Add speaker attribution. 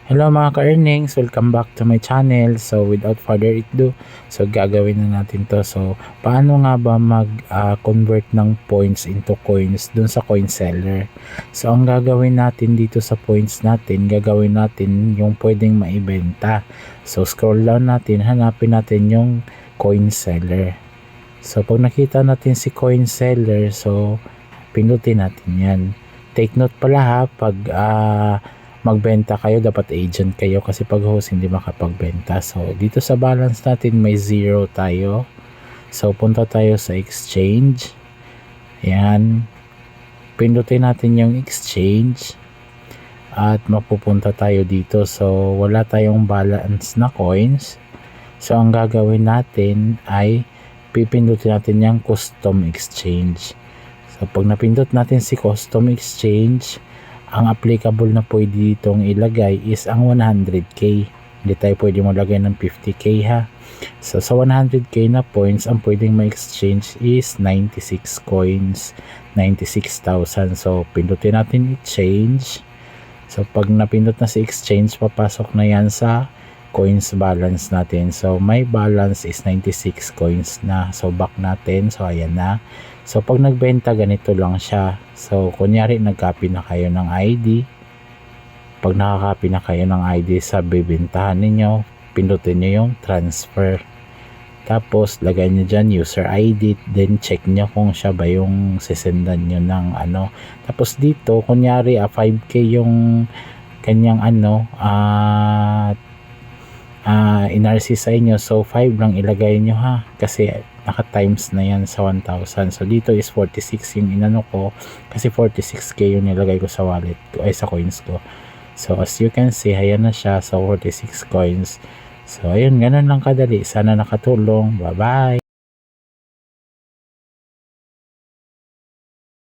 Speaker 1: Hello mga ka-earnings, welcome back to my channel. So without further ado, so gagawin na natin to. So paano nga ba mag-convert ng points into coins dun sa coin seller? So ang gagawin natin dito sa points natin, gagawin natin yung pwedeng maibenta. So scroll down natin, hanapin natin yung coin seller. So pag nakita natin si coin seller, so pindutin natin yan. Take note pala ha, pag magbenta kayo, dapat agent kayo kasi pag host hindi makapagbenta. So dito sa balance natin may 0 tayo. So punta tayo sa exchange. Ayan. Pindutin natin yung exchange at mapupunta tayo dito. So wala tayong balance na coins. So ang gagawin natin ay pipindutin natin yung custom exchange. So pag napindot natin si custom exchange, ang applicable na pwede ditong ilagay is ang 100k. Hindi tayo pwede malagay ng 50k ha. So sa 100k na points, ang pwedeng ma-exchange is 96 coins, 96,000. So pindutin natin i-change. So pag napindot na si exchange, papasok na yan sa coins balance natin. So my balance is 96 coins na. So back natin. So ayan na. So pag nagbenta, ganito lang siya. So kunyari nagcopy na kayo ng ID. Pag nakakopy na kayo ng ID sa bibentahan ninyo, pindutin nyo yung transfer. Tapos lagay nyo dyan user ID. Then check nyo kung siya ba yung sisendan nyo ng ano. Tapos dito kunyari 5k yung kanyang NRC sa inyo, so 5 lang ilagay nyo ha, kasi naka times na yan sa 1,000. So dito is 46 yung inano ko, kasi 46k yung nilagay ko sa wallet ko, ay sa coins ko. So as you can see, ayan na siya, so 46 coins. So ayun, ganun lang kadali. Sana nakatulong. Bye bye.